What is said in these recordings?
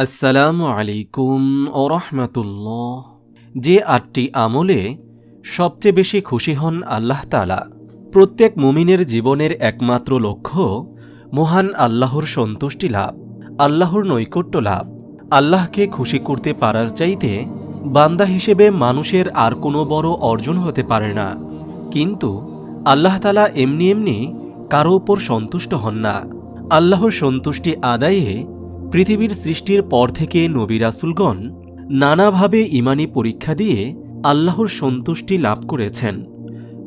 আসসালামু আলাইকুম ওরহমাতুল্লাহ। যে ৮টি আমলে সবচেয়ে বেশি খুশি হন আল্লাহ তাআলা। প্রত্যেক মুমিনের জীবনের একমাত্র লক্ষ্য মহান আল্লাহর সন্তুষ্টি লাভ, আল্লাহর নৈকট্য লাভ। আল্লাহকে খুশি করতে পারার চাইতে বান্দা হিসেবে মানুষের আর কোনো বড় অর্জন হতে পারে না। কিন্তু আল্লাহ তাআলা এমনি এমনি কারো উপর সন্তুষ্ট হন না। আল্লাহর সন্তুষ্টি আদায়ে পৃথিবীর সৃষ্টির পর থেকে নবী রাসূলগণ নানাভাবে ঈমানী পরীক্ষা দিয়ে আল্লাহর সন্তুষ্টি লাভ করেছেন।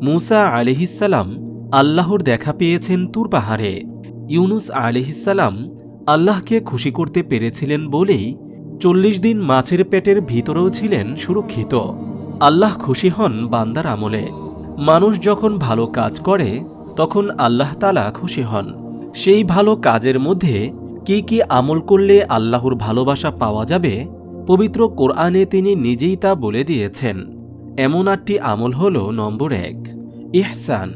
মূসা আলাইহিসসালাম আল্লাহর দেখা পেয়েছেন তুর পাহাড়ে। ইউনুস আলাইহিসসালাম আল্লাহকে খুশি করতে পেরেছিলেন বলেই ৪০ দিন মাছের পেটের ভিতরেও ছিলেন সুরক্ষিত। আল্লাহ খুশি হন বান্দার আমলে। মানুষ যখন ভালো কাজ করে তখন আল্লাহ তাআলা খুশি হন। সেই ভালো কাজের মধ্যে কি কি আমল করলে আল্লাহর ভালোবাসা পাওয়া যাবে, পবিত্র কোরআনে তিনি নিজেই তা বলে দিয়েছেন। এমন ৮টি আমল হল: নম্বর ১, ইহসান।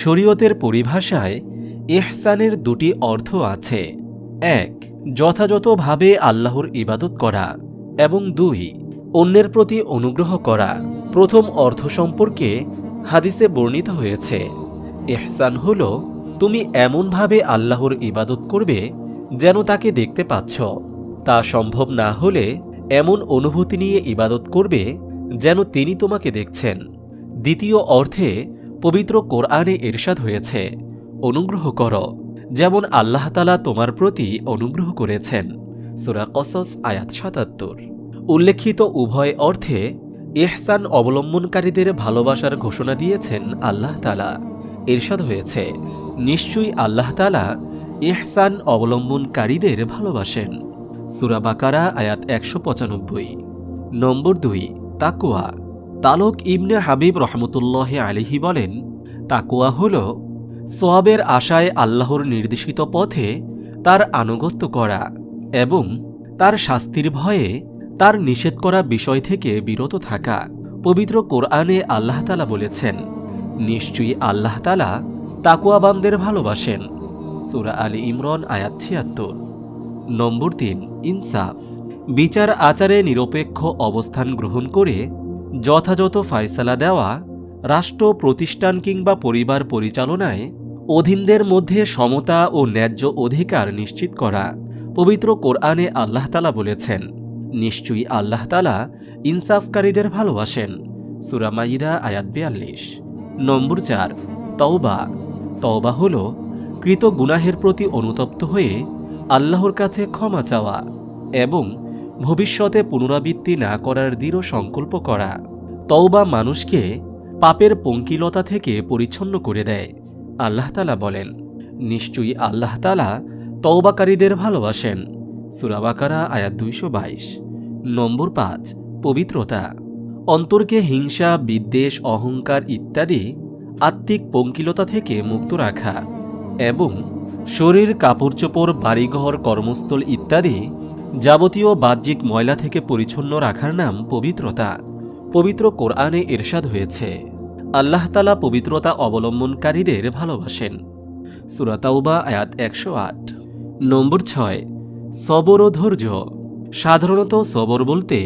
শরীয়তের পরিভাষায় ইহসানের ২টি অর্থ আছে। ১, যথাযথভাবে আল্লাহর ইবাদত করা, এবং ২, অন্যের প্রতি অনুগ্রহ করা। প্রথম অর্থ সম্পর্কে হাদিসে বর্ণিত হয়েছে, ইহসান হল তুমি এমনভাবে আল্লাহর ইবাদত করবে যেন তাকে দেখতে পাচ্ছ। তা সম্ভব না হলে এমন অনুভূতি নিয়ে ইবাদত করবে যেন তিনি তোমাকে দেখছেন। দ্বিতীয় অর্থে পবিত্র কোরআনে ইরশাদ হয়েছে, অনুগ্রহ করো যেমন আল্লাহ তাআলা তোমার প্রতি অনুগ্রহ করেছেন। সূরা কসস আয়াত ৭৭। উল্লেখিত উভয় অর্থে ইহসান অবলম্বনকারীদের ভালোবাসার ঘোষণা দিয়েছেন আল্লাহ তাআলা। ইরশাদ হয়েছে, নিশ্চয়ই আল্লাহ তাআলা ইহসান অবলম্বনকারীদের ভালোবাসেন। সূরা বাকারা আয়াত ১৯৫। নম্বর ২, তাকওয়া। তালক ইবনে হাবিব রহমতুল্লাহ আলাইহি বলেন, তাকওয়া হল সওয়াবের আশায় আল্লাহর নির্দেশিত পথে তার আনুগত্য করা এবং তার শাস্তির ভয়ে তার নিষেধ করা বিষয় থেকে বিরত থাকা। পবিত্র কোরআনে আল্লাহ তাআলা বলেছেন, নিশ্চয়ই আল্লাহ তাআলা তাকওয়াবানদের ভালোবাসেন। সূরা আলী ইমরান আয়াত ৭৬। নম্বর ৩, ইনসাফ। বিচার আচারে নিরপেক্ষ অবস্থান গ্রহণ করে যথাযথ ফায়সালা দেওয়া, রাষ্ট্র প্রতিষ্ঠান কিংবা পরিবার পরিচালনায় অধীনদের মধ্যে সমতা ও ন্যায্য অধিকার নিশ্চিত করা। পবিত্র কোরআনে আল্লাহ তাআলা বলেছেন, নিশ্চয়ই আল্লাহ তাআলা ইনসাফকারীদের ভালোবাসেন। সূরা মাইদা আয়াত ৪২। নম্বর ৪, তওবা। তওবা হল কৃত গুনাহের প্রতি অনুতপ্ত হয়ে আল্লাহর কাছে ক্ষমা চাওয়া এবং ভবিষ্যতে পুনরাবৃত্তি না করার দৃঢ় সংকল্প করা। তওবা মানুষকে পাপের পঙ্কিলতা থেকে পরিচ্ছন্ন করে দেয়। আল্লাহ তাআলা বলেন, নিশ্চয়ই আল্লাহ তাআলা তওবাকারীদের ভালোবাসেন। সূরা বাকারা আয়াত ২২২। নম্বর ৫, পবিত্রতা। অন্তরকে হিংসা, বিদ্বেষ, অহংকার ইত্যাদি আত্মিক পঙ্কিলতা থেকে মুক্ত রাখা এবং শরীর, কাপড়চোপড়, বাড়িঘর, কর্মস্থল ইত্যাদি যাবতীয় বাহ্যিক ময়লা থেকে পরিচ্ছন্ন রাখার নাম পবিত্রতা। পবিত্র কোরআনে ইরশাদ হয়েছে, আল্লাহ তাআলা পবিত্রতা অবলম্বনকারীদের ভালোবাসেন। সূরা তাওবা আয়াত ১০৮। নম্বর ৬, সবর ও ধৈর্য। সাধারণত সবর বলতে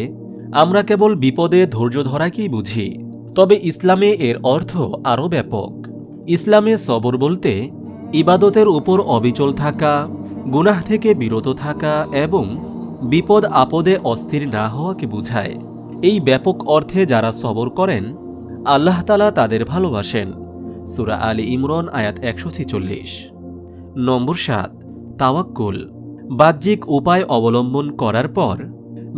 আমরা কেবল বিপদে ধৈর্য ধরাকেই বুঝি, তবে ইসলামে এর অর্থ আরও ব্যাপক। ইসলামে সবর বলতে ইবাদতের উপর অবিচল থাকা, গুনাহ থেকে বিরত থাকা এবং বিপদ আপদে অস্থির না হওয়াকে বুঝায়। এই ব্যাপক অর্থে যারা সবর করেন আল্লাহ তাআলা তাদের ভালোবাসেন। সূরা আলী ইমরান আয়াত ১৪৬। নম্বর ৭, তাওয়াক্কুল। বাহ্যিক উপায় অবলম্বন করার পর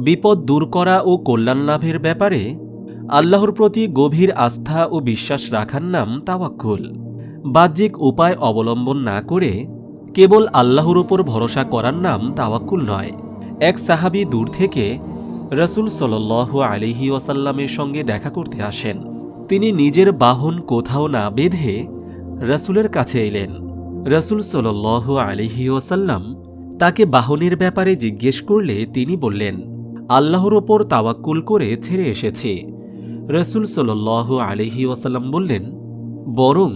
বিপদ দূর করা ও কল্যাণ লাভের ব্যাপারে আল্লাহর প্রতি গভীর আস্থা ও বিশ্বাস রাখার নাম তাওয়াক্কুল। বাহ্যিক উপায় অবলম্বন না করে কেবল আল্লাহর উপর ভরসা করার নাম তাওয়াক্কুল নয়। এক সাহাবী দূর থেকে রাসূল সাল্লাল্লাহু আলাইহি ওয়াসাল্লামের সঙ্গে দেখা করতে আসেন। তিনি নিজের বাহন কোথাও না বেঁধে রাসূলের কাছে এলেন। রাসূল সাল্লাল্লাহু আলাইহি ওয়াসাল্লাম তাকে বাহনের ব্যাপারে জিজ্ঞেস করলে তিনি বললেন, আল্লাহর ওপর তাওয়াক্কুল করে ছেড়ে এসেছি। রাসূল সাল্লাল্লাহু আলাইহি ওয়াসাল্লাম বললেন, বরং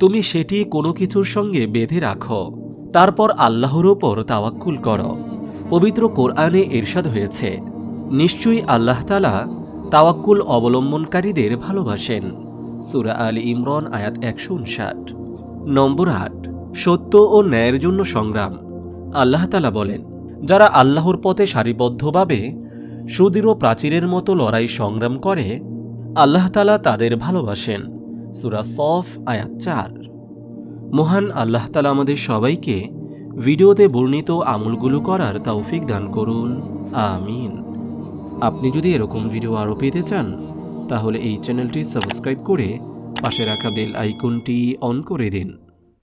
তুমি সেটি কোনো কিছুর সঙ্গে বেঁধে রাখো, তারপর আল্লাহর ওপর তাওয়াক্কুল করো। পবিত্র কোরআনে ইরশাদ হয়েছে, নিশ্চয়ই আল্লাহ তাআলা তাওয়াক্কুল অবলম্বনকারীদের ভালোবাসেন। সূরা আলী ইমরান আয়াত 159। নম্বর 8, সত্য ও ন্যায়ের জন্য সংগ্রাম। আল্লাহ তাআলা বলেন, যারা আল্লাহর পথে সারিবদ্ধভাবে সুদৃঢ় প্রাচীরের মতো লড়াই সংগ্রাম করে, আল্লাহ তাআলা তাদের ভালোবাসেন। সূরা সফ আয়াত 4। মহান আল্লাহ তাআলা আমাদের সবাইকে ভিডিওতে বর্ণিত আমলগুলো করার তৌফিক দান করুন, আমিন। আপনি যদি এরকম ভিডিও আরও পেতে চান, তাহলে এই চ্যানেলটি সাবস্ক্রাইব করে পাশে রাখা বেল আইকনটি অন করে দিন।